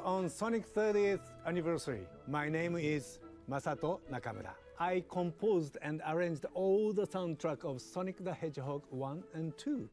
on Sonic 30th anniversary. My name is Masato Nakamura. I composed and arranged all the soundtrack of Sonic the Hedgehog 1 and 2.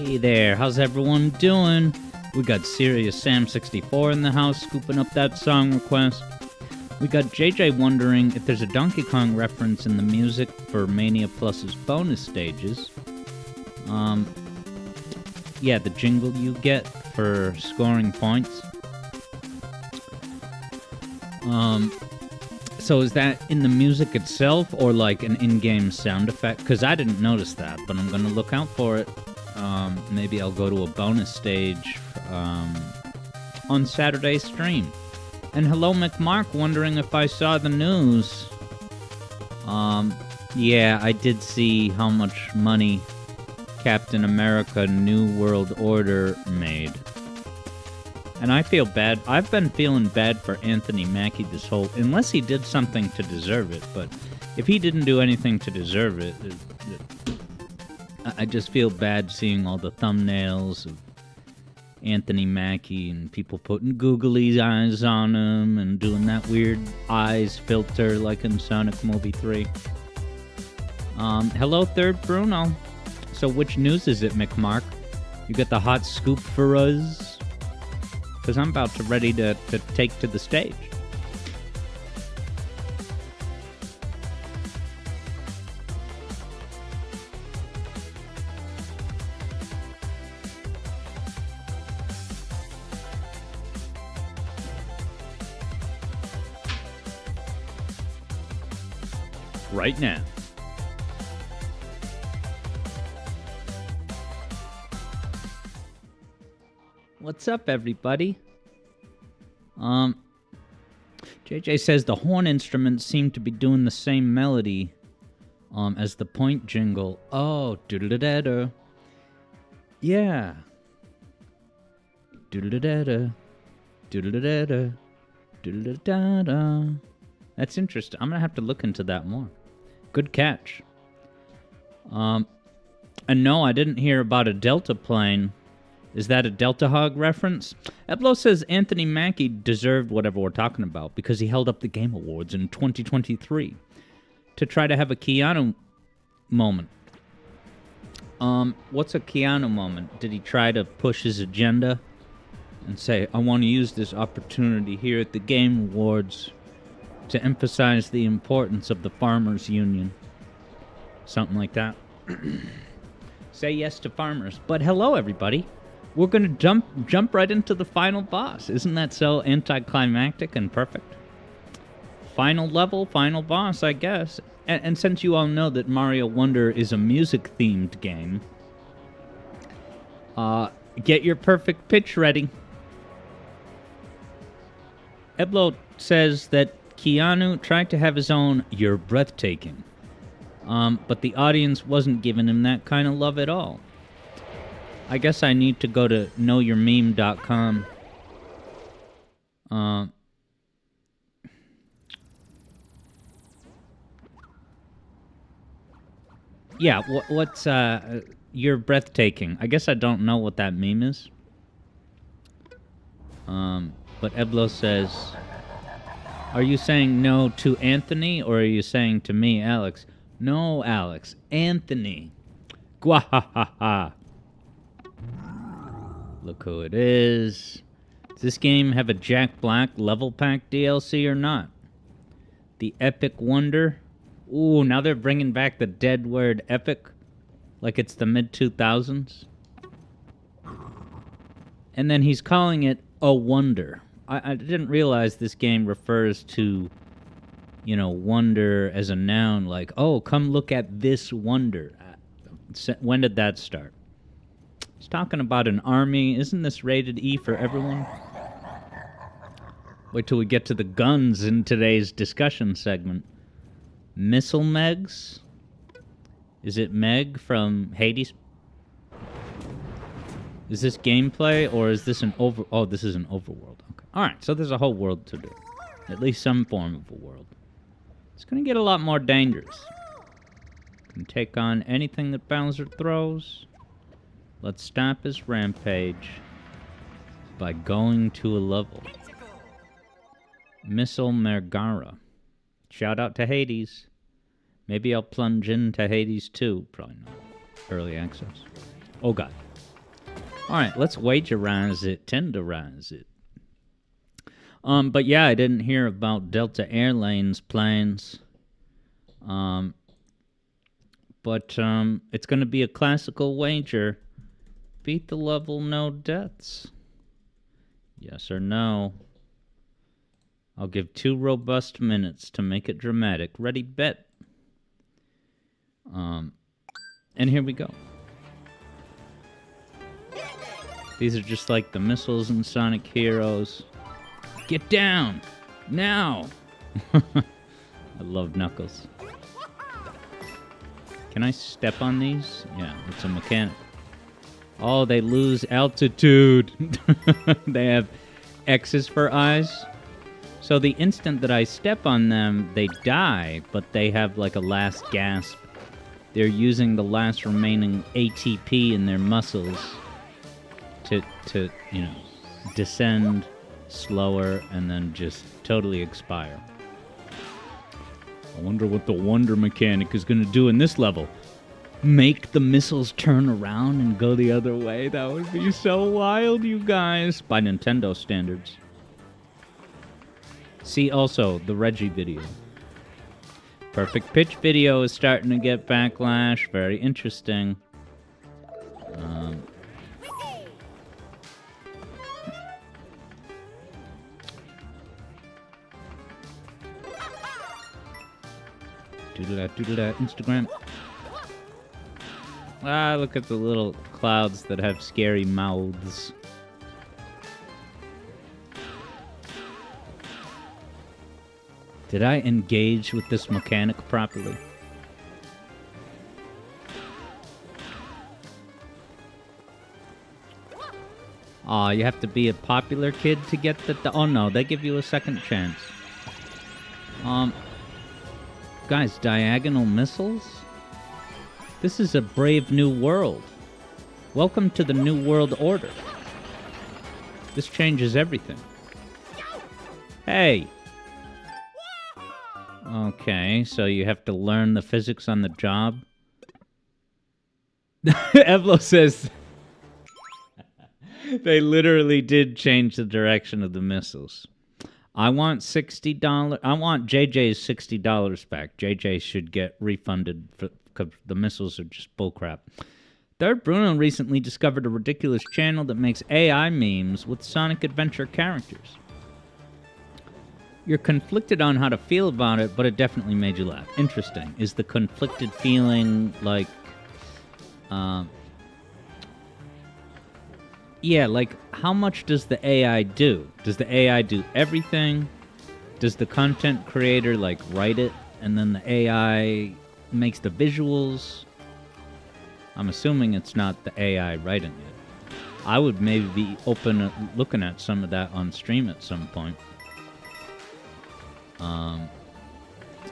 Hey there, how's everyone doing? We got Serious Sam 64 in the house scooping up that song request. We got JJ wondering if there's a Donkey Kong reference in the music for Mania Plus's bonus stages. Yeah, the jingle you get for scoring points. So is that in the music itself or like an in-game sound effect? Because I didn't notice that, but I'm going to look out for it. Maybe I'll go to a bonus stage on Saturday's stream. And hello, McMark, wondering if I saw the news. Yeah, I did see how much money Captain America New World Order made. And I feel bad. I've been feeling bad for Anthony Mackie this whole... Unless he did something to deserve it. But if he didn't do anything to deserve it, I just feel bad seeing all the thumbnails of Anthony Mackie and people putting googly eyes on him and doing that weird eyes filter like in Sonic Movie 3. Hello, Third Bruno. So which news is it, McMark? You got the hot scoop for us? Because I'm about to ready to take to the stage. Right now. What's up, everybody? JJ says the horn instruments seem to be doing the same melody as the point jingle. Oh, doodle-da-da-da. Yeah. Doodle-da-da-da. Doodle-da-da-da. Doodle-da-da-da. That's interesting. I'm gonna have to look into that more. Good catch. And no, I didn't hear about a Delta plane. Is that a Delta Hog reference? Eblo says Anthony Mackie deserved whatever we're talking about because he held up the Game Awards in 2023 to try to have a Keanu moment. What's a Keanu moment? Did he try to push his agenda and say, I want to use this opportunity here at the Game Awards to emphasize the importance of the Farmers Union? Something like that. Say yes to farmers. But hello, everybody. We're going to jump right into the final boss. Isn't that so anticlimactic and perfect? Final level, final boss, I guess. And since you all know that Mario Wonder is a music-themed game, get your perfect pitch ready. Eblo says that Keanu tried to have his own You're Breathtaking, but the audience wasn't giving him that kind of love at all. I guess I need to go to knowyourmeme.com. Yeah, what's You're Breathtaking? I guess I don't know what that meme is. But Eblo says, are you saying no to Anthony, or are you saying to me, Alex? No, Alex. Anthony. Gwahahaha. Look who it is. Does this game have a Jack Black level pack DLC or not? The Epic Wonder. Ooh, now they're bringing back the dead word epic. Like it's the mid-2000s. And then he's calling it a wonder. I didn't realize this game refers to, you know, wonder as a noun. Like, oh, come look at this wonder. When did that start? He's talking about an army. Isn't this rated E for everyone? Wait till we get to the guns in today's discussion segment. Missile Megs? Is it Meg from Hades? Is this gameplay, or is this an over... Oh, this is an overworld. Okay. Alright, so there's a whole world to do. At least some form of a world. It's gonna get a lot more dangerous. Can take on anything that Bowser throws. Let's stop his rampage by going to a level. Missile Mergara. Shout out to Hades. Maybe I'll plunge into Hades too. Probably not. Early access. Oh god. All right, let's wagerize it, tenderize it. But yeah, I didn't hear about Delta Airlines planes. But it's going to be a classical wager. Beat the level, no deaths. Yes or no? I'll give 2 robust minutes to make it dramatic. Ready, bet. And here we go. These are just like the missiles in Sonic Heroes. Get down! Now! I love Knuckles. Can I step on these? Yeah, it's a mechanic. Oh, they lose altitude. They have X's for eyes. So the instant that I step on them, they die, but they have like a last gasp. They're using the last remaining ATP in their muscles to descend slower and then just totally expire. I wonder what the Wonder Mechanic is going to do in this level. Make the missiles turn around and go the other way? That would be so wild, you guys. By Nintendo standards. See also the Reggie video. Perfect Pitch video is starting to get backlash. Very interesting. Doodle-da, Instagram. Ah, look at the little clouds that have scary mouths. Did I engage with this mechanic properly? Aw, you have to be a popular kid to get oh no, they give you a second chance. Guys, diagonal missiles? This is a brave new world. Welcome to the New World Order. This changes everything. Hey! Okay, so you have to learn the physics on the job? Evlo says... They literally did change the direction of the missiles. I want $60... I want JJ's $60 back. JJ should get refunded because the missiles are just bullcrap. Third Bruno recently discovered a ridiculous channel that makes AI memes with Sonic Adventure characters. You're conflicted on how to feel about it, but it definitely made you laugh. Interesting. Is the conflicted feeling like... yeah, like, how much does the AI do? Does the AI do everything? Does the content creator, like, write it, and then the AI makes the visuals? I'm assuming it's not the AI writing it. I would maybe be open to looking at some of that on stream at some point.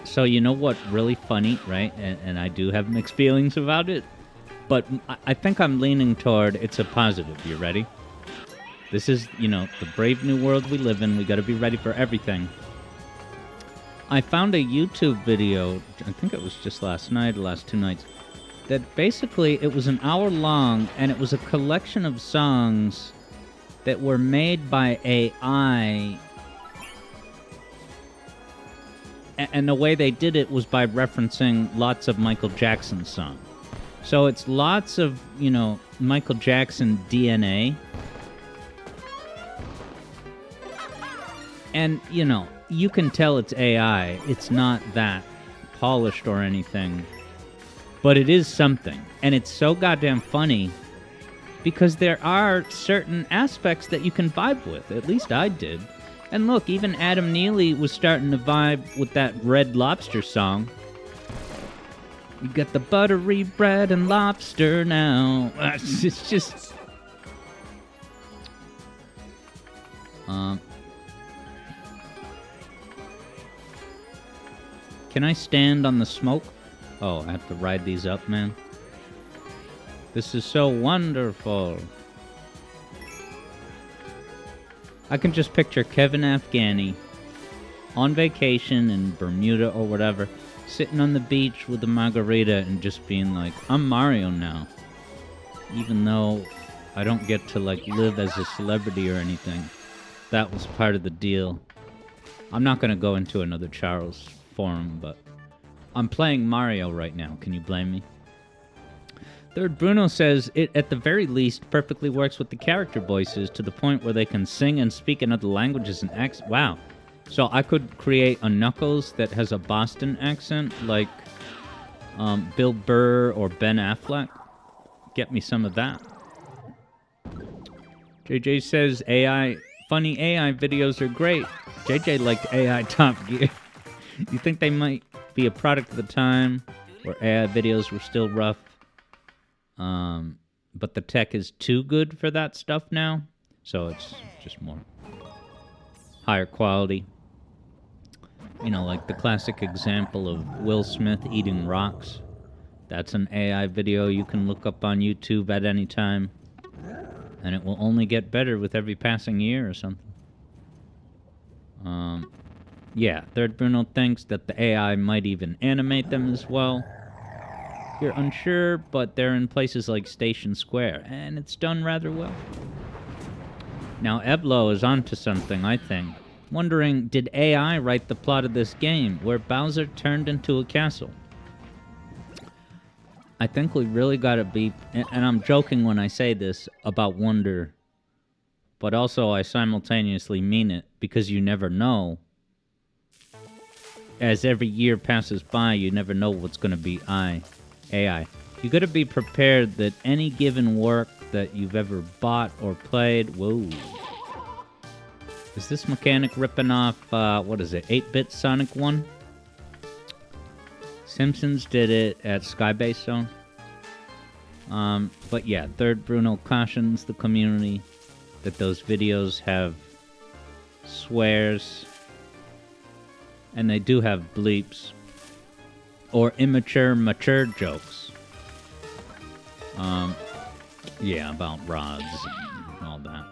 So you know what really funny, right? And I do have mixed feelings about it. But I think I'm leaning toward it's a positive. You ready? This is, the brave new world we live in. We got to be ready for everything. I found a YouTube video, I think it was just last night or last 2 nights, that basically it was an hour long, and it was a collection of songs that were made by AI. And the way they did it was by referencing lots of Michael Jackson songs. So it's lots of, Michael Jackson DNA. And, you can tell it's AI. It's not that polished or anything. But it is something. And it's so goddamn funny because there are certain aspects that you can vibe with. At least I did. And look, even Adam Neely was starting to vibe with that Red Lobster song. We got the buttery bread and lobster now. It's just... Can I stand on the smoke? Oh, I have to ride these up, man. This is so wonderful. I can just picture Kevin Afghani on vacation in Bermuda or whatever, sitting on the beach with a margarita and just being like, I'm Mario now. Even though I don't get to like live as a celebrity or anything. That was part of the deal. I'm not gonna go into another Charles forum, but I'm playing Mario right now. Can you blame me? Third Bruno says it at the very least perfectly works with the character voices to the point where they can sing and speak in other languages and accents. Wow. So I could create a Knuckles that has a Boston accent like Bill Burr or Ben Affleck. Get me some of that. JJ says funny AI videos are great. JJ liked AI Top Gear. You think they might be a product of the time where AI videos were still rough? But the tech is too good for that stuff now, so it's just more higher quality. You know, like the classic example of Will Smith eating rocks. That's an AI video you can look up on YouTube at any time, and it will only get better with every passing year or something. Yeah, Third Bruno thinks that the AI might even animate them as well. You're unsure, but they're in places like Station Square, and it's done rather well. Now, Eblo is onto something, I think. Wondering, did AI write the plot of this game, where Bowser turned into a castle? I think we really gotta be, and I'm joking when I say this about wonder, but also I simultaneously mean it, because you never know. As every year passes by, you never know what's gonna be AI. You gotta be prepared that any given work that you've ever bought or played... Whoa. Is this mechanic ripping off, what is it, 8-bit Sonic 1? Simpsons did it at Skybase Zone. But yeah, Third Bruno cautions the community that those videos have swears, and they do have bleeps. Or immature, mature jokes. Yeah, about rods and all that.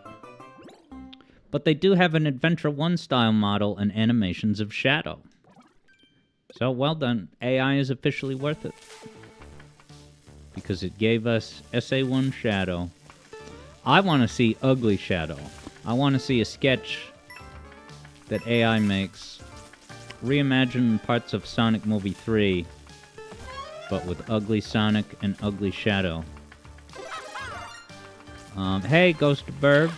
But they do have an Adventure 1 style model and animations of Shadow. So, well done. AI is officially worth it. Because it gave us SA1 Shadow. I want to see Ugly Shadow. I want to see a sketch that AI makes. Reimagine parts of Sonic Movie 3, but with Ugly Sonic and Ugly Shadow. Hey, Ghost of Burbs.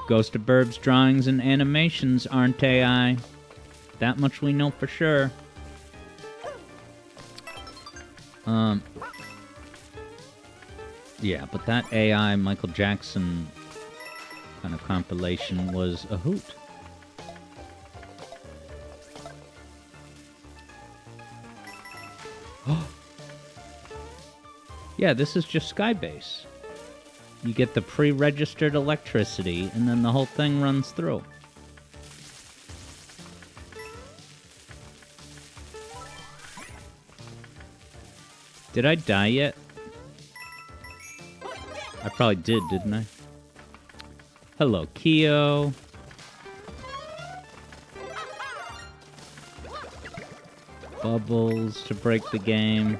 Ghost of Burbs drawings and animations aren't AI. That much we know for sure. Yeah, but that AI Michael Jackson kind of compilation was a hoot. Yeah, this is just Skybase. You get the pre-registered electricity, and then the whole thing runs through. Did I die yet? I probably did, didn't I? Hello, Keo. Bubbles to break the game.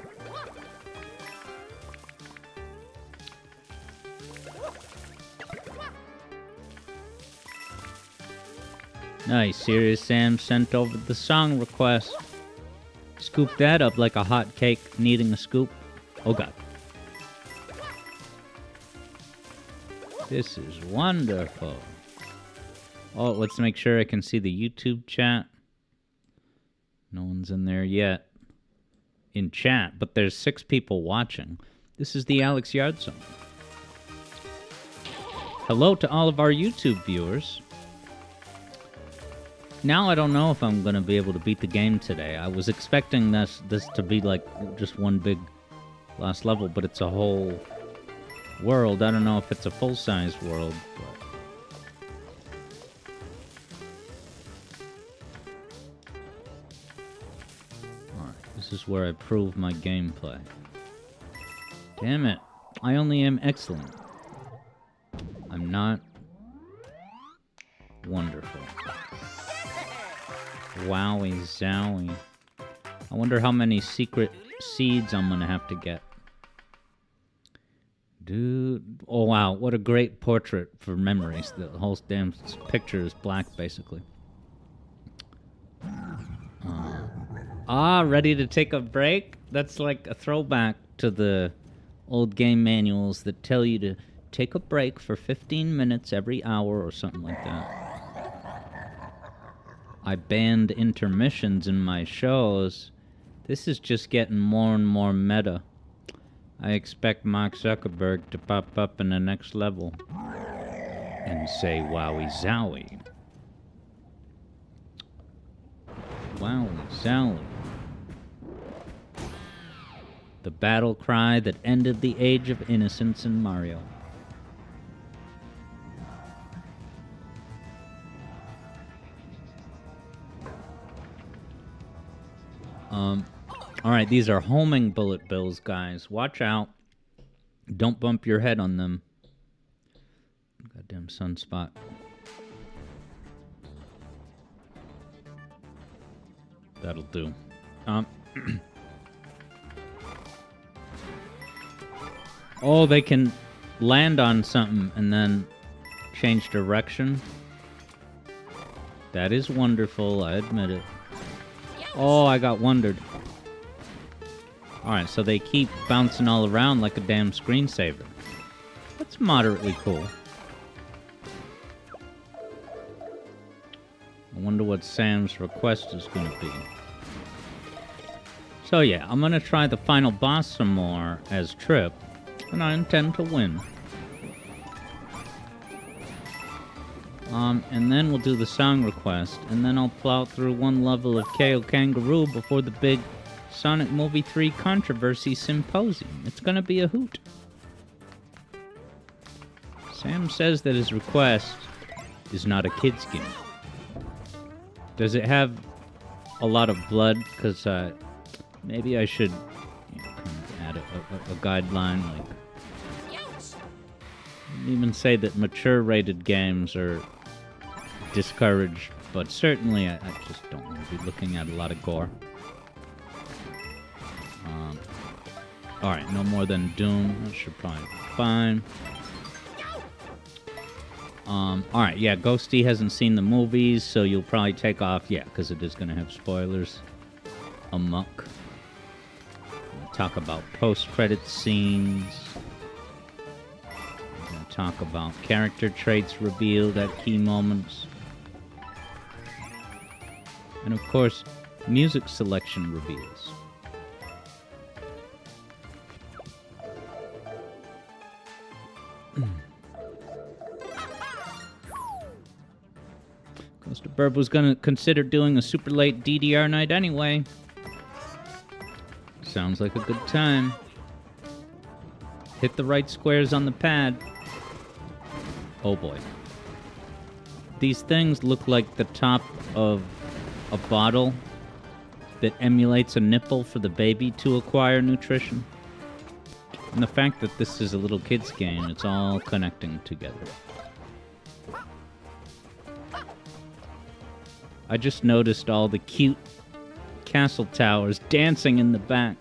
Nice, Serious Sam sent over the song request. Scoop that up like a hot cake needing a scoop. Oh god. This is wonderful. Oh, let's make sure I can see the YouTube chat. No one's in there yet. In chat, but there's 6 people watching. This is the Alex Yard Zone. Hello to all of our YouTube viewers. Now I don't know if I'm going to be able to beat the game today. I was expecting this to be like just one big last level, but it's a whole world. I don't know if it's a full-size world, but... Alright, this is where I prove my gameplay. Damn it. I only am excellent. I'm not wonderful. Wowie zowie. I wonder how many secret seeds I'm gonna have to get. Dude. Oh, wow. What a great portrait for memories. The whole damn picture is black, basically. Ready to take a break? That's like a throwback to the old game manuals that tell you to take a break for 15 minutes every hour or something like that. I banned intermissions in my shows. This is just getting more and more meta. I expect Mark Zuckerberg to pop up in the next level and say wowie zowie. Wowie zowie. The battle cry that ended the age of innocence in Mario. Alright, these are homing bullet bills, guys. Watch out. Don't bump your head on them. Goddamn sunspot. That'll do. Oh, they can land on something and then change direction. That is wonderful, I admit it. Oh, I got wondered. Alright, so they keep bouncing all around like a damn screensaver. That's moderately cool. I wonder what Sam's request is going to be. So yeah, I'm going to try the final boss some more as Trip, and I intend to win. And then we'll do the song request, and then I'll plow through one level of KO Kangaroo before the big Sonic Movie 3 Controversy Symposium. It's gonna be a hoot. Sam says that his request is not a kid's game. Does it have a lot of blood? Because maybe I should kind of add a guideline, like even say that mature rated games are discouraged, but certainly I just don't want to be looking at a lot of gore. Alright, no more than Doom. That should probably be fine. Alright, yeah, Ghosty hasn't seen the movies, so you'll probably take off, yeah, because it is going to have spoilers. Amok. We'll talk about post-credit scenes. We're going to talk about character traits revealed at key moments. And of course, music selection reveals. Mr. Burb was gonna consider doing a super late DDR night anyway. Sounds like a good time. Hit the right squares on the pad. Oh boy. These things look like the top of a bottle that emulates a nipple for the baby to acquire nutrition. And the fact that this is a little kid's game, it's all connecting together. I just noticed all the cute castle towers dancing in the back.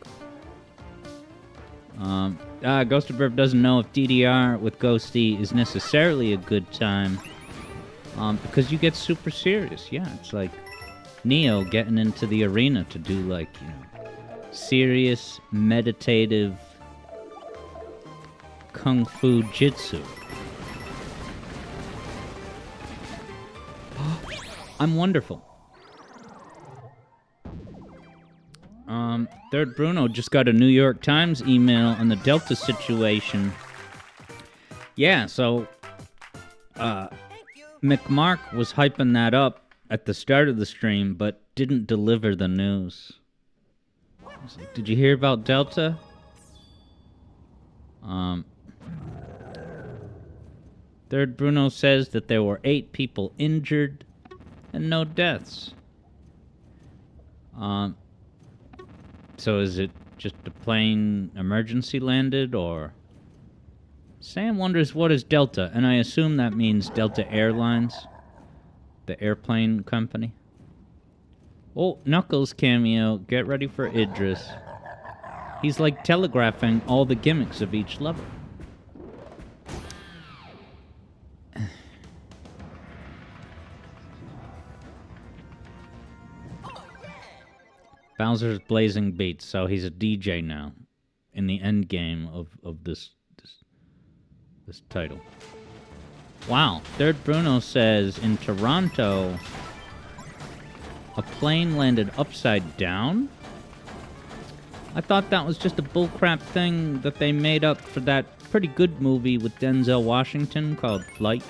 Ghostaburb doesn't know if DDR with Ghosty is necessarily a good time. Because you get super serious. Yeah, it's like Neo getting into the arena to do like, you know, serious, meditative kung fu jitsu. I'm wonderful. Third Bruno just got a New York Times email on the Delta situation. Yeah, so McMark was hyping that up at the start of the stream, but didn't deliver the news. Like, did you hear about Delta? Third Bruno says that there were 8 people injured and no deaths. So is it just a plane emergency landed, or... Sam wonders what is Delta, and I assume that means Delta Airlines, the airplane company. Oh, Knuckles cameo. Get ready for Idris. He's like telegraphing all the gimmicks of each level. Bowser's Blazing Beats, so he's a DJ now in the end game of this title. Wow. Third Bruno says in Toronto, a plane landed upside down? I thought that was just a bullcrap thing that they made up for that pretty good movie with Denzel Washington called Flight.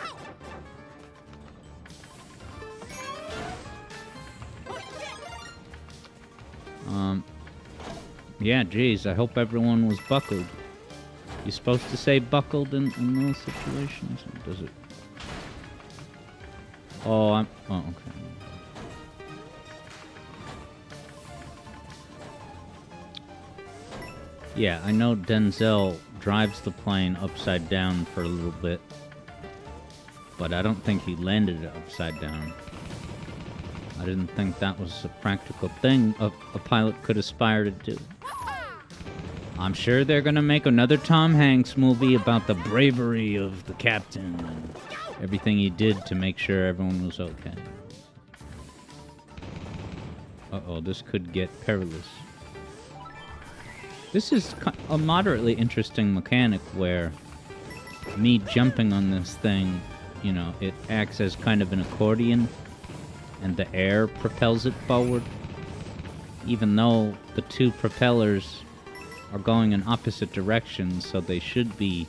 Yeah, geez, I hope everyone was buckled. You supposed to say buckled in those situations? Or does it? Oh, okay. Yeah, I know Denzel drives the plane upside down for a little bit, but I don't think he landed it upside down. I didn't think that was a practical thing a pilot could aspire to do. I'm sure they're gonna make another Tom Hanks movie about the bravery of the captain and everything he did to make sure everyone was okay. Uh-oh, this could get perilous. This is a moderately interesting mechanic where me jumping on this thing, you know, it acts as kind of an accordion and the air propels it forward. Even though the two propellers are going in opposite directions, so they should be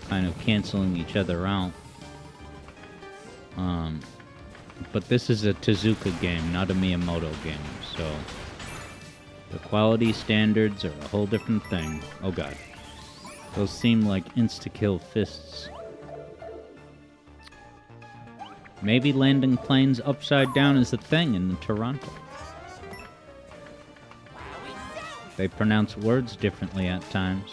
kind of canceling each other out. But this is a Tezuka game, not a Miyamoto game, so the quality standards are a whole different thing. Oh god. Those seem like insta-kill fists. Maybe landing planes upside down is a thing in Toronto. They pronounce words differently at times.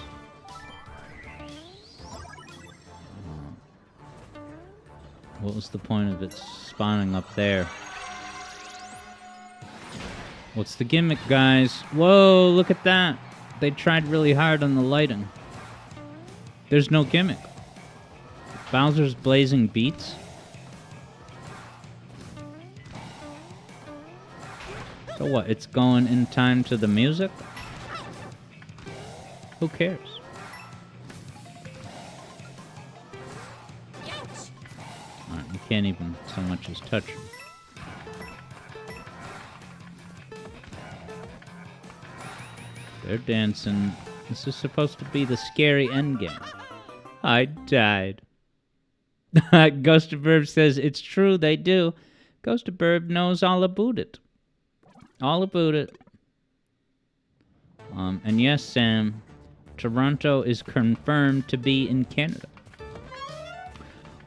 What was the point of it spawning up there? What's the gimmick, guys? Whoa, look at that. They tried really hard on the lighting. There's no gimmick. Bowser's Blazing Beats? So what, it's going in time to the music? Who cares? Alright, we can't even so much as touch him. They're dancing. This is supposed to be the scary endgame. I died. Ghost of Burb says, it's true, they do. Ghost of Burb knows all about it. All about it. And yes, Sam, Toronto is confirmed to be in Canada.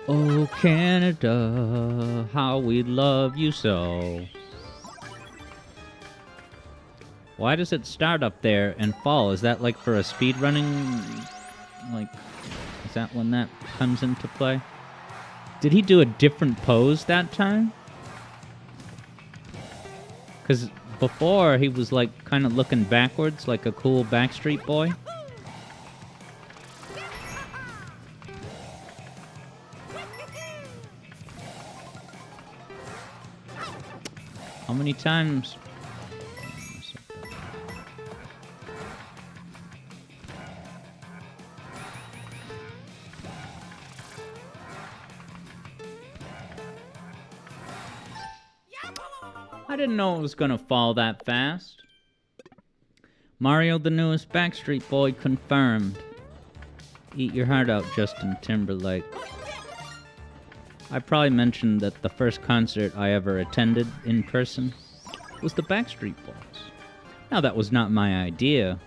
Oh, Canada, how we love you so. Why does it start up there and fall? Is that like for a speedrunning? Like, is that when that comes into play? Did he do a different pose that time? Because before he was like kind of looking backwards like a cool Backstreet Boy. How many times? I didn't know it was gonna fall that fast. Mario, the newest Backstreet Boy, confirmed. Eat your heart out, Justin Timberlake. I probably mentioned that the first concert I ever attended in person was the Backstreet Boys. Now, that was not my idea.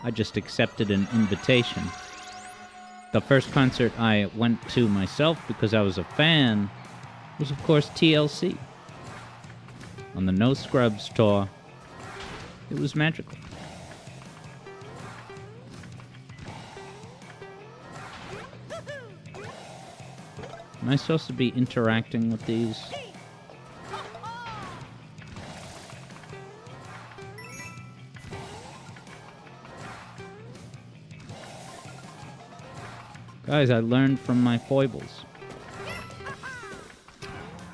I just accepted an invitation. The first concert I went to myself because I was a fan was, of course, TLC. On the No Scrubs tour. It was magical. Am I supposed to be interacting with these? Guys, I learned from my foibles.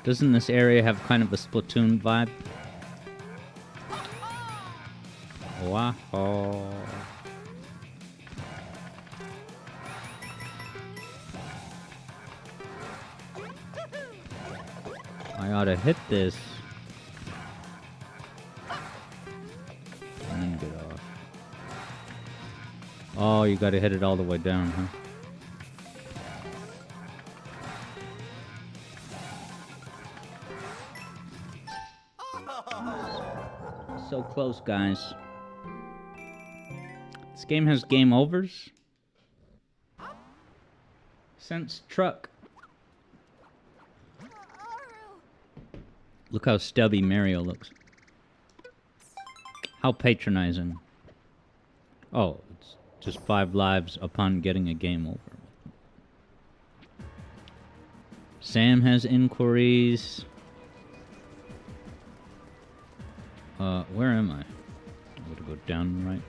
Doesn't this area have kind of a Splatoon vibe? Wow. I ought to hit this. And then get off. Oh, you gotta hit it all the way down, huh? So close, guys. This game has game overs. Sense truck. Look how stubby Mario looks. How patronizing. Oh, it's just 5 lives upon getting a game over. Sam has inquiries. Where am I? I'm gonna go down right.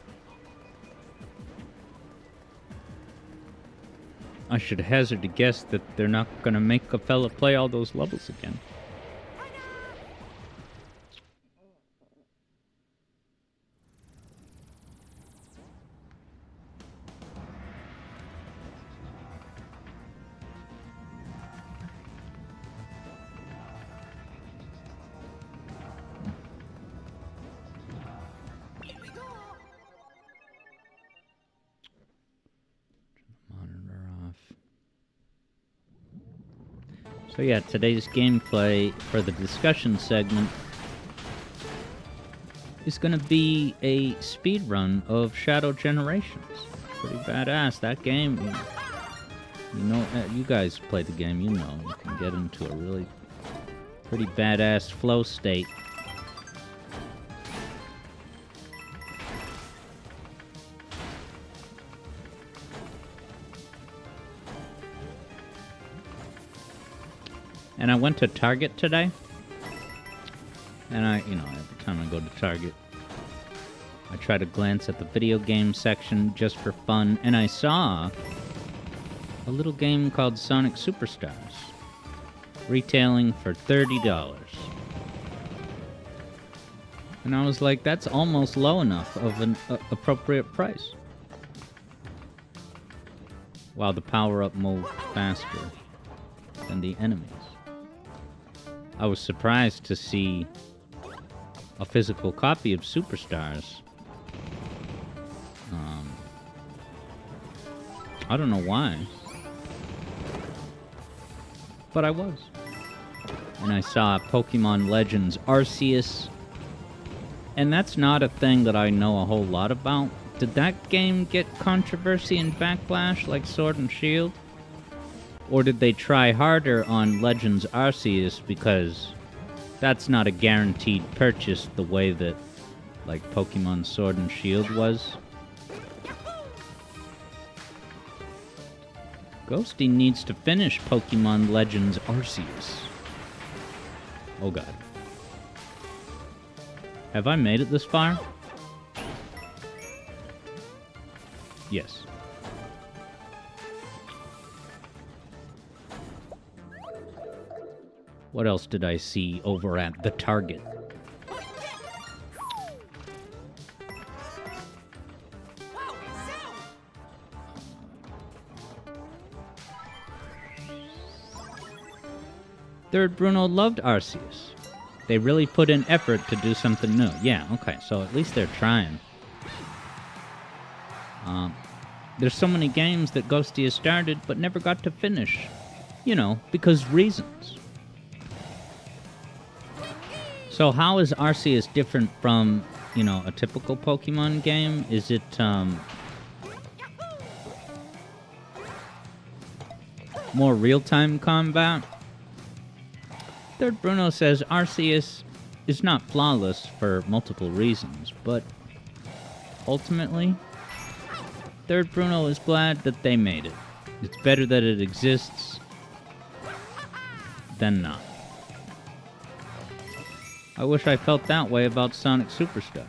I should hazard a guess that they're not gonna make a fella play all those levels again. So yeah, today's gameplay for the discussion segment is going to be a speed run of Shadow Generations. Pretty badass. That game, you know, you guys play the game, you know, you can get into a really pretty badass flow state. And I went to Target today. And every time I go to Target, I try to glance at the video game section just for fun. And I saw a little game called Sonic Superstars, retailing for $30. And I was like, that's almost low enough of an appropriate price. While the power-up moved faster than the enemies. I was surprised to see a physical copy of Superstars. I don't know why. But I was. And I saw Pokemon Legends Arceus. And that's not a thing that I know a whole lot about. Did that game get controversy and backlash like Sword and Shield? Or did they try harder on Legends Arceus because that's not a guaranteed purchase the way that, like, Pokemon Sword and Shield was? Ghosty needs to finish Pokemon Legends Arceus. Oh god. Have I made it this far? Yes. What else did I see over at the Target? Third Bruno loved Arceus. They really put in effort to do something new. Yeah, okay, so at least they're trying. There's so many games that Ghosty has started but never got to finish. You know, because reasons. So how is Arceus different from, a typical Pokemon game? Is it, more real-time combat? Third Bruno says Arceus is not flawless for multiple reasons, but ultimately, Third Bruno is glad that they made it. It's better that it exists than not. I wish I felt that way about Sonic Superstars.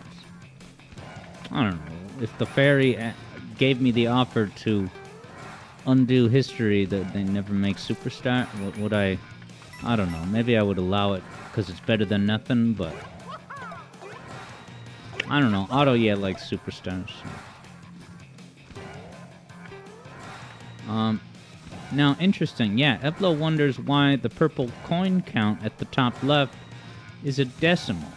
I don't know. If the fairy gave me the offer to undo history that they never make Superstar, would I don't know. Maybe I would allow it because it's better than nothing, but I don't know. Otto, yeah, likes superstars. Now, interesting. Yeah, Eblo wonders why the purple coin count at the top left is a decimal.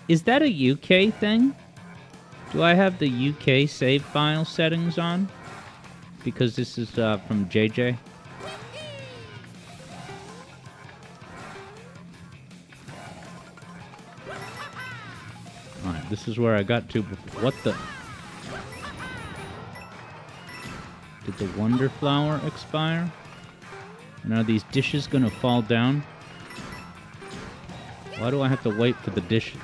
Is that a UK thing? Do I have the UK save file settings on? Because this is from JJ. Alright, this is where I got to before. What the? Did the Wonder Flower expire? And are these dishes gonna fall down? Why do I have to wait for the dishes?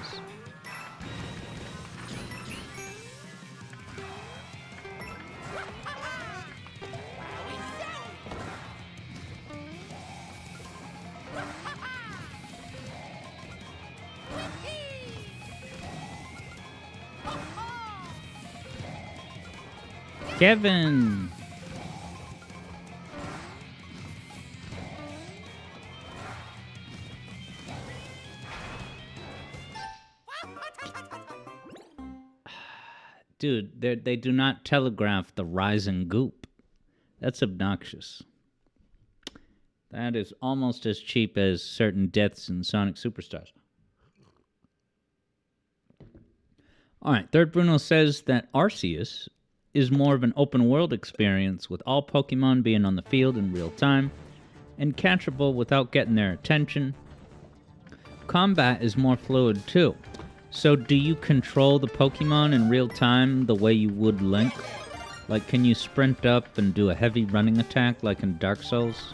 Kevin! Dude, they do not telegraph the rising goop. That's obnoxious. That is almost as cheap as certain deaths in Sonic Superstars. Alright, Third Bruno says that Arceus is more of an open world experience with all Pokemon being on the field in real time and catchable without getting their attention. Combat is more fluid too. So do you control the Pokemon in real time the way you would Link? Like, can you sprint up and do a heavy running attack like in Dark Souls?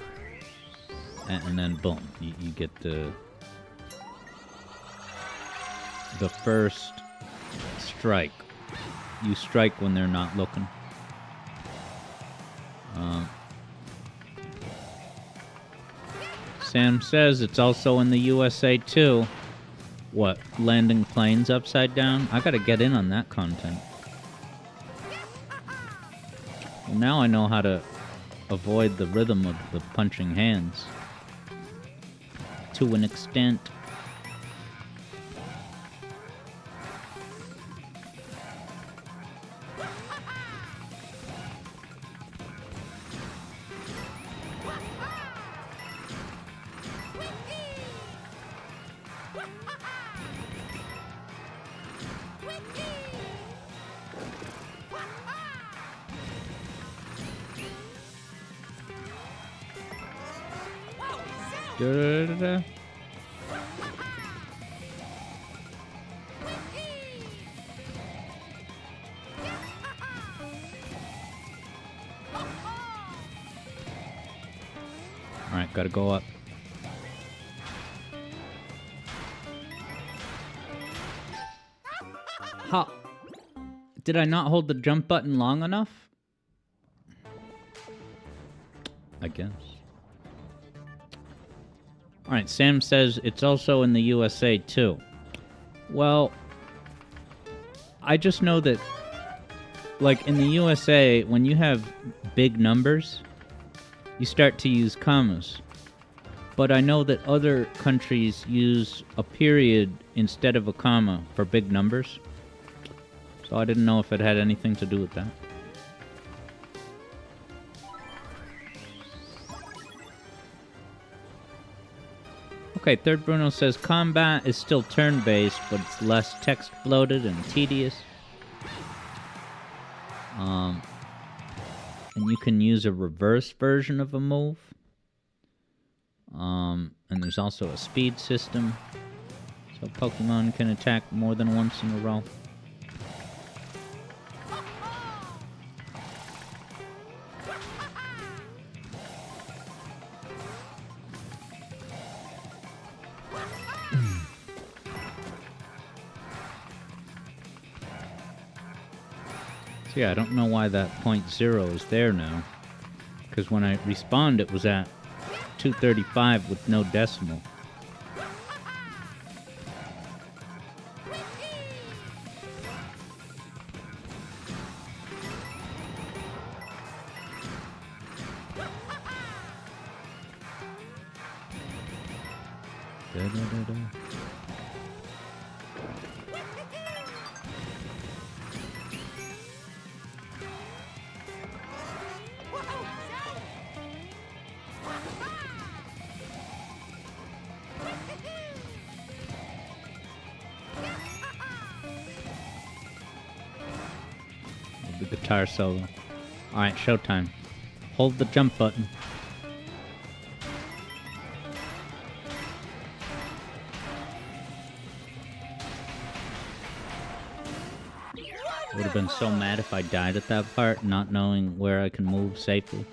And then boom, you get the first strike. You strike when they're not looking. Sam says it's also in the USA too. What, landing planes upside down? I gotta get in on that content. Well, now I know how to avoid the rhythm of the punching hands. To an extent. Da-da-da-da. Alright, gotta go up. How? Did I not hold the jump button long enough? I guess. Alright, Sam says it's also in the USA too. Well, I just know that, like, in the USA, when you have big numbers, you start to use commas. But I know that other countries use a period instead of a comma for big numbers. So I didn't know if it had anything to do with that. Okay, Third Bruno says combat is still turn-based, but it's less text-bloated and tedious. And you can use a reverse version of a move. And there's also a speed system, so Pokemon can attack more than once in a row. So yeah, I don't know why that 0.0 is there now, because when I respawned it was at 235 with no decimal. of the guitar solo. Alright, showtime. Hold the jump button. Would have been so mad if I died at that part, not knowing where I can move safely.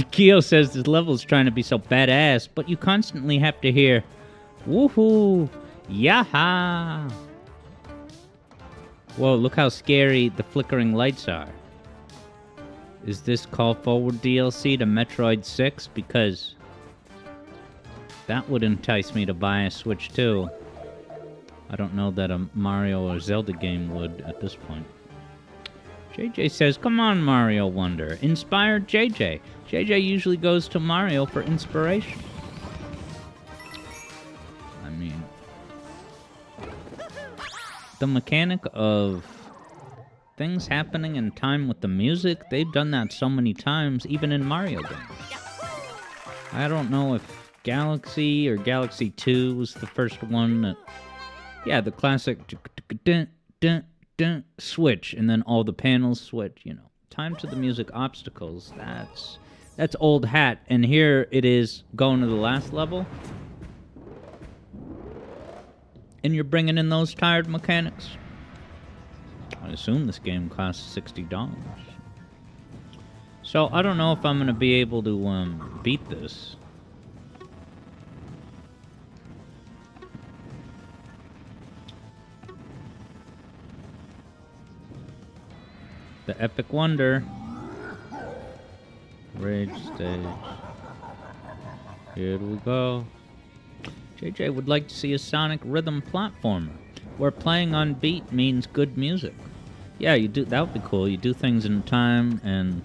Kyo says this level is trying to be so badass, but you constantly have to hear, woohoo, yaha. Whoa, look how scary the flickering lights are. Is this Call Forward DLC to Metroid 6? Because that would entice me to buy a Switch 2. I don't know that a Mario or Zelda game would at this point. JJ says, come on, Mario Wonder. Inspired JJ. JJ usually goes to Mario for inspiration. I mean, the mechanic of things happening in time with the music, they've done that so many times, even in Mario games. I don't know if Galaxy or Galaxy 2 was the first one that... Yeah, the classic switch, and then all the panels switch, you know. Time to the music obstacles, that's old hat. And here it is going to the last level. And you're bringing in those tired mechanics. I assume this game costs $60. So I don't know if I'm going to be able to beat this. The Epic Wonder. Rage stage. Here we go. JJ would like to see a Sonic rhythm platformer, where playing on beat means good music. Yeah, you do. That would be cool. You do things in time, and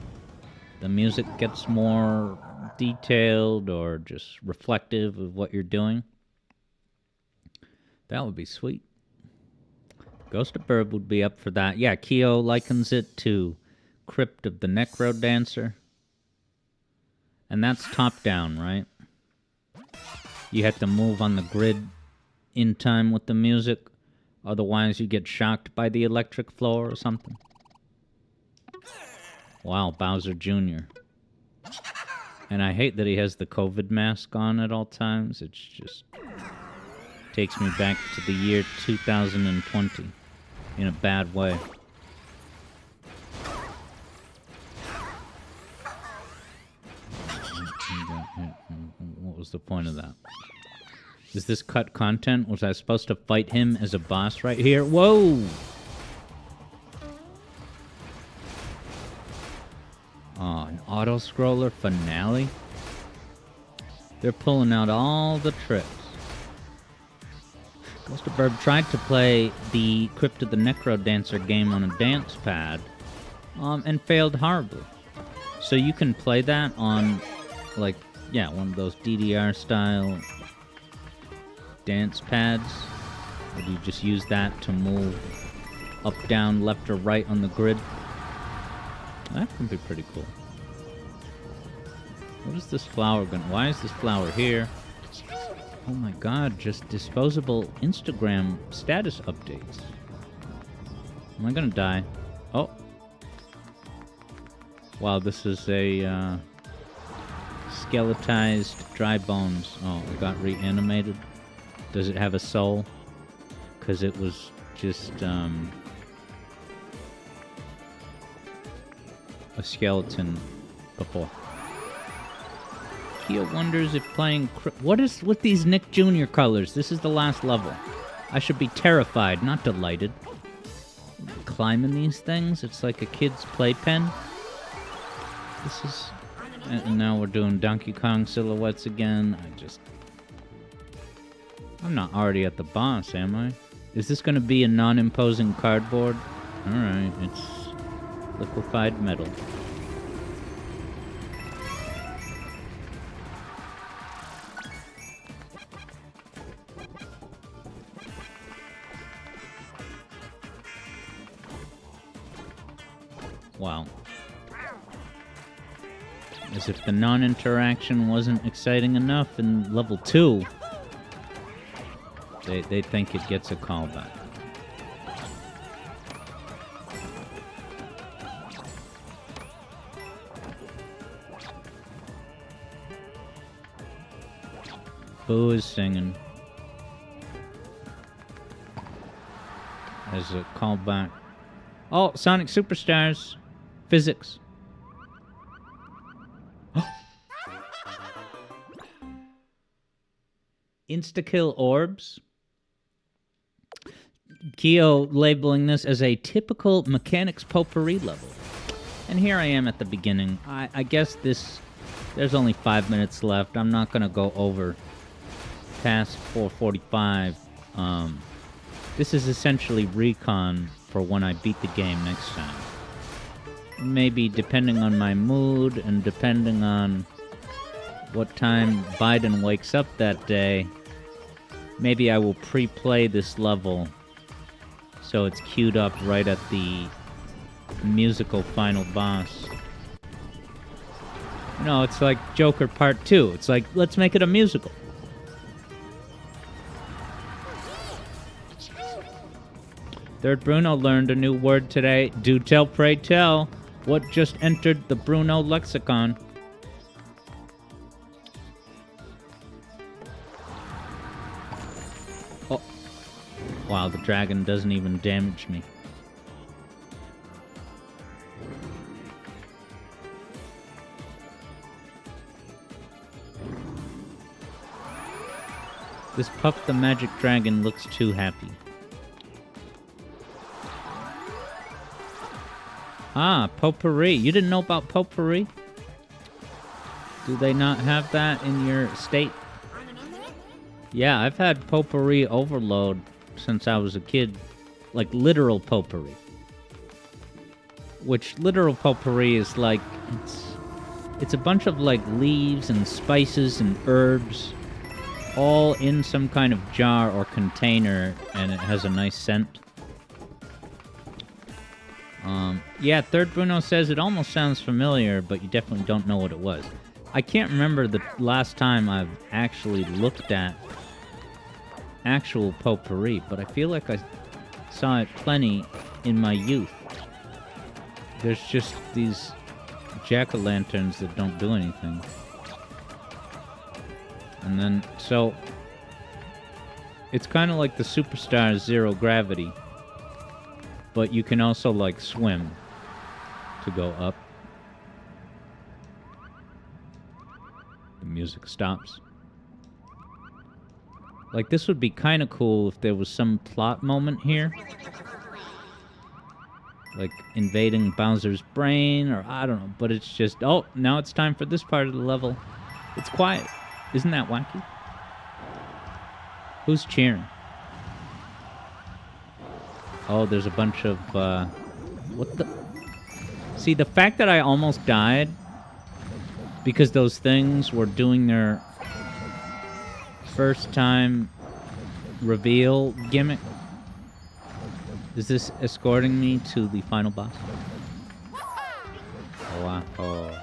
the music gets more detailed or just reflective of what you're doing. That would be sweet. Ghost of Bird would be up for that. Yeah, Kyo likens it to Crypt of the Necro Dancer. And that's top-down, right? You have to move on the grid in time with the music. Otherwise, you get shocked by the electric floor or something. Wow, Bowser Jr. And I hate that he has the COVID mask on at all times. It's just... takes me back to the year 2020. In a bad way. What was the point of that? Is this cut content? Was I supposed to fight him as a boss right here? Whoa! Oh, an auto-scroller finale? They're pulling out all the tricks. Ghost of Bird tried to play the Crypt of the Necro Dancer game on a dance pad, and failed horribly. So you can play that on, like, yeah, one of those DDR-style dance pads. Or do you just use that to move up, down, left, or right on the grid? That can be pretty cool. What is this flower going? Why is this flower here? Oh my god, just disposable Instagram status updates. Am I gonna die? Oh. Wow, this is a skeletized dry bones. Oh, it got reanimated. Does it have a soul? Because it was just a skeleton before. Kyo wonders if playing... What is with these Nick Jr. colors? This is the last level. I should be terrified, not delighted. Climbing these things? It's like a kid's playpen. This is... And now we're doing Donkey Kong silhouettes again. I'm not already at the boss, am I? Is this going to be a non-imposing cardboard? Alright, it's liquefied metal. Wow. As if the non-interaction wasn't exciting enough in level 2. They think it gets a callback. Who is singing? As a callback. Oh, Sonic Superstars. Physics. Insta-kill orbs. Kyo labeling this as a typical mechanics potpourri level. And here I am at the beginning. I guess there's only 5 minutes left. I'm not going to go over past 4:45. This is essentially recon for when I beat the game next time. Maybe depending on my mood and depending on what time Biden wakes up that day, maybe I will pre-play this level so it's queued up right at the musical final boss. No, it's like Joker Part 2. It's like, let's make it a musical. Third Bruno learned a new word today. Do tell, pray tell. What just entered the Bruno lexicon? Oh. Wow, the dragon doesn't even damage me. This Puff the Magic Dragon looks too happy. Ah, potpourri. You didn't know about potpourri? Do they not have that in your state? Yeah, I've had potpourri overload since I was a kid. Like literal potpourri. Which literal potpourri is like, it's a bunch of like leaves and spices and herbs all in some kind of jar or container, and it has a nice scent. Yeah, Third Bruno says it almost sounds familiar, but you definitely don't know what it was. I can't remember the last time I've actually looked at actual potpourri, but I feel like I saw it plenty in my youth. There's just these jack-o'-lanterns that don't do anything. And then, so, it's kind of like the Superstar Zero Gravity, but you can also, like, swim to go up. The music stops. Like, this would be kind of cool if there was some plot moment here. Like, invading Bowser's brain, or I don't know, but it's just, oh, now it's time for this part of the level. It's quiet. Isn't that wacky? Who's cheering? Oh, there's a bunch of, what the? See, the fact that I almost died because those things were doing their first time reveal gimmick. Is this escorting me to the final boss? Oh, wow. Oh.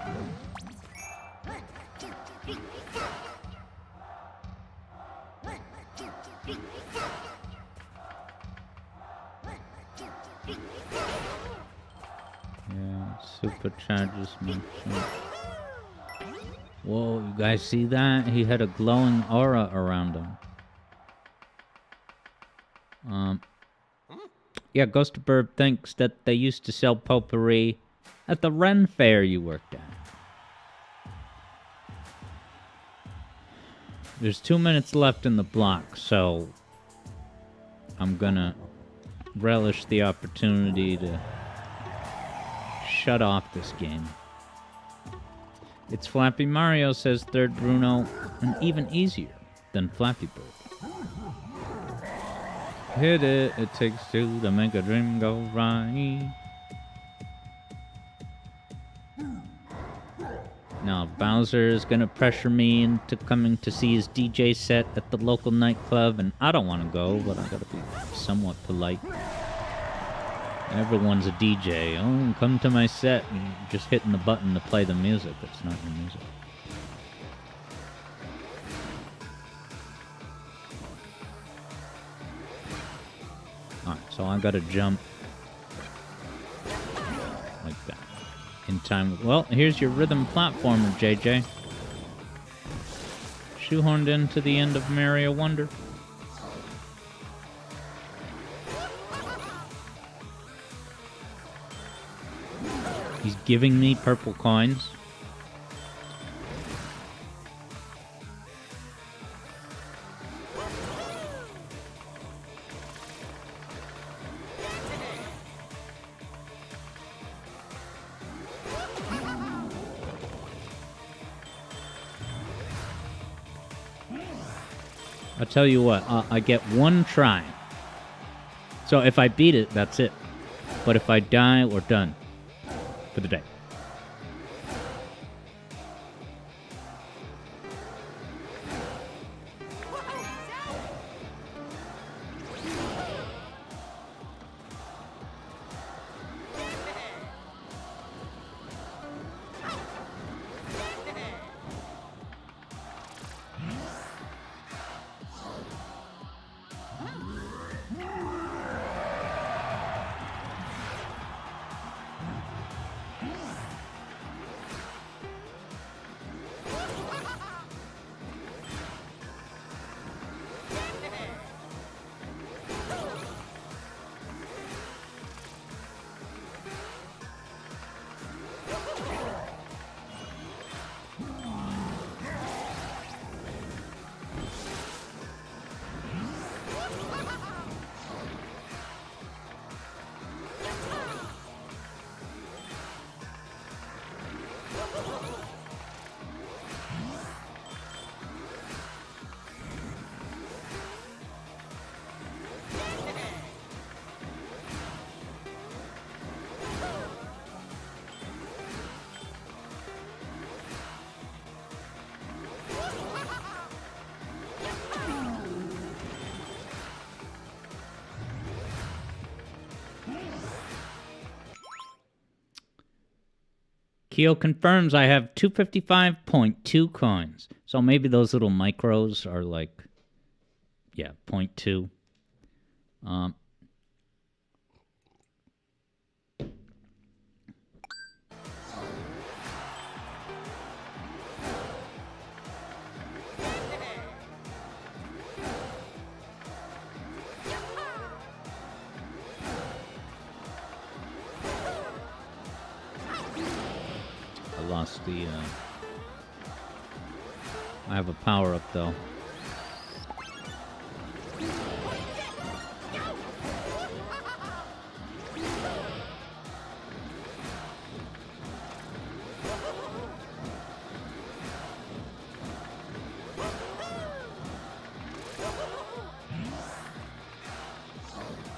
Supercharges me. Whoa, you guys see that? He had a glowing aura around him. Yeah, Ghost Burb thinks that they used to sell potpourri at the Ren Fair you worked at. There's 2 minutes left in the block, so I'm gonna relish the opportunity to shut off this game. It's Flappy Mario, says Third Bruno, and even easier than Flappy Bird. Hit it, it takes two to make a dream go right. Now Bowser is gonna pressure me into coming to see his DJ set at the local nightclub, and I don't want to go, but I gotta be somewhat polite. Everyone's a DJ. Oh, come to my set. And just hitting the button to play the music. It's not your music. Alright, so I gotta jump like that. In time. Well, here's your rhythm platformer, JJ. shoehorned into the end of Mario Wonder. He's giving me purple coins. I'll tell you what, I get one try. So if I beat it, that's it. But if I die, we're done for the day. Keo confirms I have 255.2 coins. So maybe those little micros are like, yeah, 0.2. Lost the, I have a power-up, though.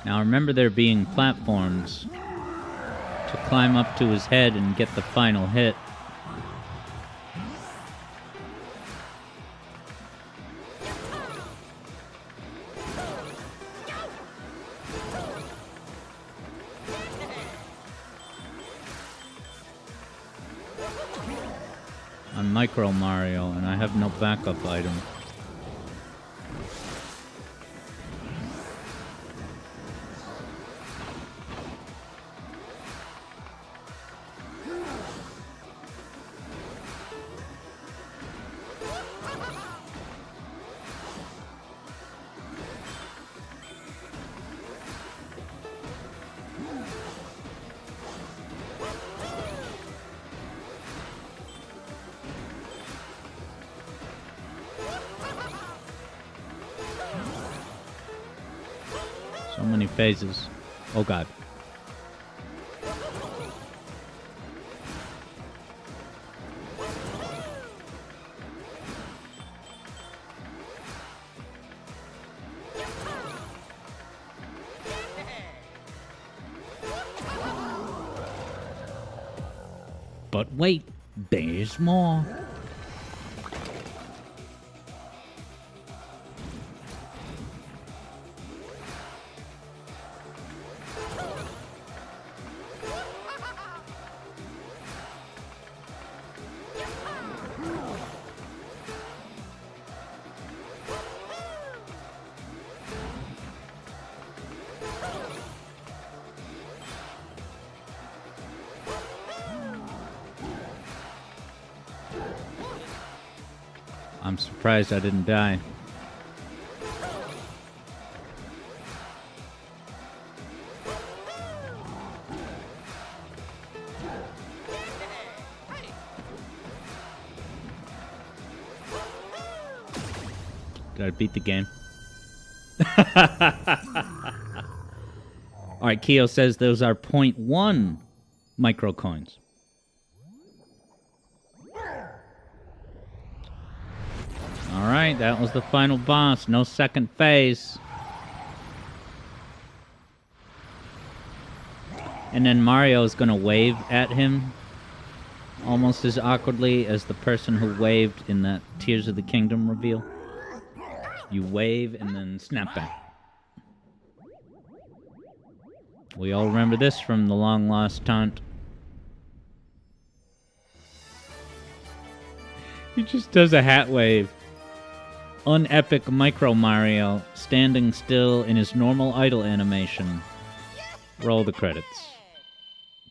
Now, remember there being platforms to climb up to his head and get the final hit. I'm Micro Mario, and I have no backup item. So many phases. Oh god. But wait, there's more. I'm surprised I didn't die. Did I beat the game? All right, Keo says those are 0.1 micro coins. All right, that was the final boss. No second phase. And then Mario is going to wave at him almost as awkwardly as the person who waved in that Tears of the Kingdom reveal. You wave and then snap back. We all remember this from the long-lost taunt. He just does a hat wave. Unepic Micro Mario, standing still in his normal idle animation. Roll the credits.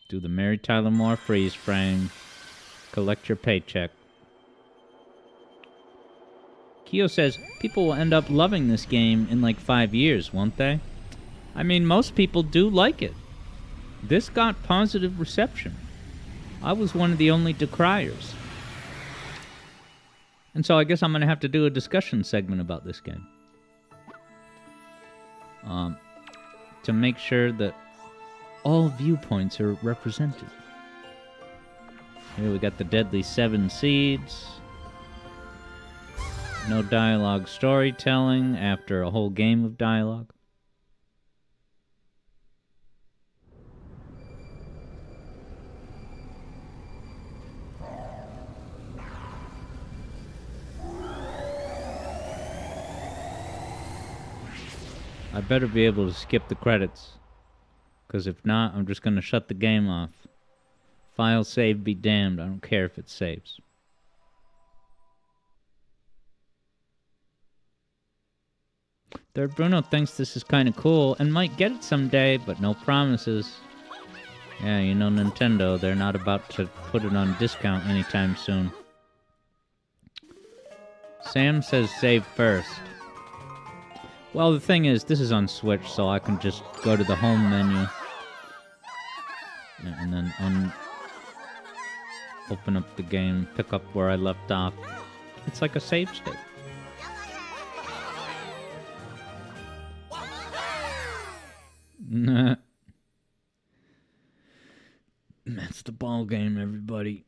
Do the Mary Tyler Moore freeze frame. Collect your paycheck. Keo says, people will end up loving this game in like 5 years, won't they? I mean, most people do like it. This got positive reception. I was one of the only decriers. And so I guess I'm going to have to do a discussion segment about this game. To make sure that all viewpoints are represented. Here we got the Deadly Seven Seeds. No dialogue storytelling after a whole game of dialogue. I better be able to skip the credits, because if not, I'm just going to shut the game off. File save be damned, I don't care if it saves. Third Bruno thinks this is kind of cool and might get it someday, but no promises. Yeah, you know Nintendo, they're not about to put it on discount anytime soon. Sam says save first. Well, the thing is, this is on Switch, so I can just go to the home menu. And then open up the game, pick up where I left off. It's like a save state. That's the ball game, everybody.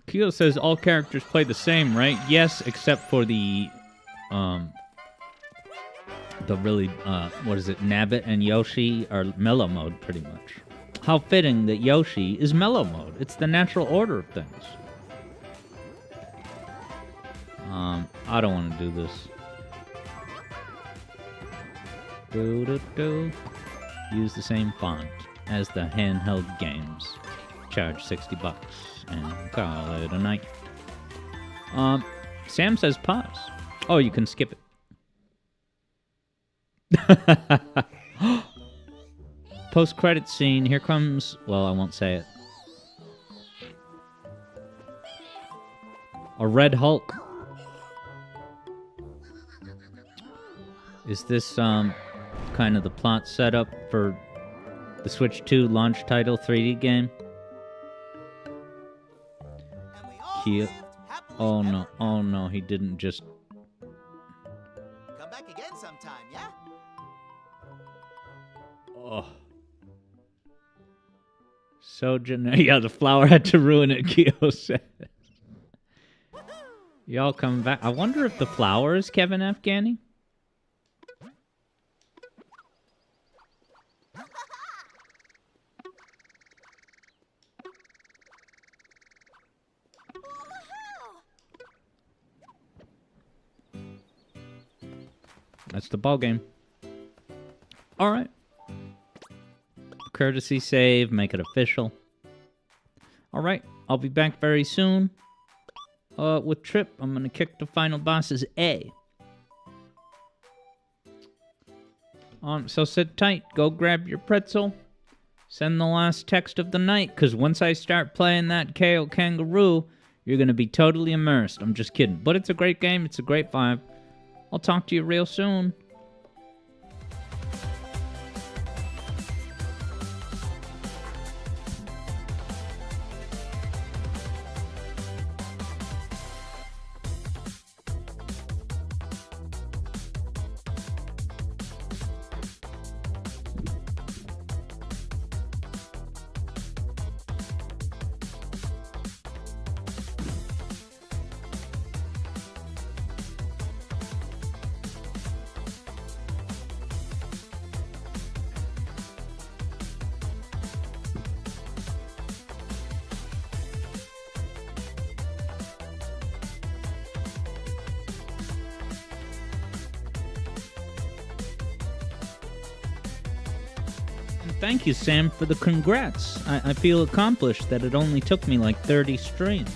Keo says all characters play the same, right? Yes, except for the really, what is it, Nabbit and Yoshi are mellow mode, pretty much. How fitting that Yoshi is mellow mode. It's the natural order of things. I don't want to do this. Use the same font as the handheld games. Charge $60 and call it a night. Sam says pause. Oh, you can skip it. Post-credit scene. Here comes... Well, I won't say it. A Red Hulk. Is this kind of the plot setup for the Switch 2 launch title 3D game? Keo. Oh no, he didn't just... Come back again sometime, yeah? Oh. So generic. Yeah, the flower had to ruin it, Keo says. Y'all come back. I wonder if the flower is Kevin Afghani? That's the ball game. All right. Courtesy save, make it official. All right, I'll be back very soon. With Trip, I'm gonna kick the final boss's A. So sit tight. Go grab your pretzel. Send the last text of the night, because once I start playing that KO Kangaroo, You're going to be totally immersed. I'm just kidding. But it's a great game. It's a great vibe. I'll talk to you real soon. Thank you, Sam, for the congrats. I feel accomplished that it only took me like 30 streams.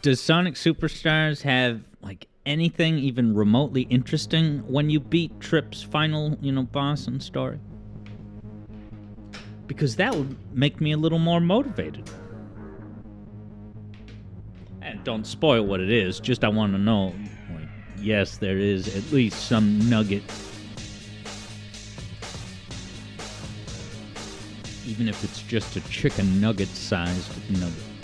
Does Sonic Superstars have, like, anything even remotely interesting when you beat Trip's final, boss and story? Because that would make me a little more motivated. And don't spoil what it is, just I want to know, like, yes, there is at least some nugget. Even if it's just a chicken nugget-sized nugget.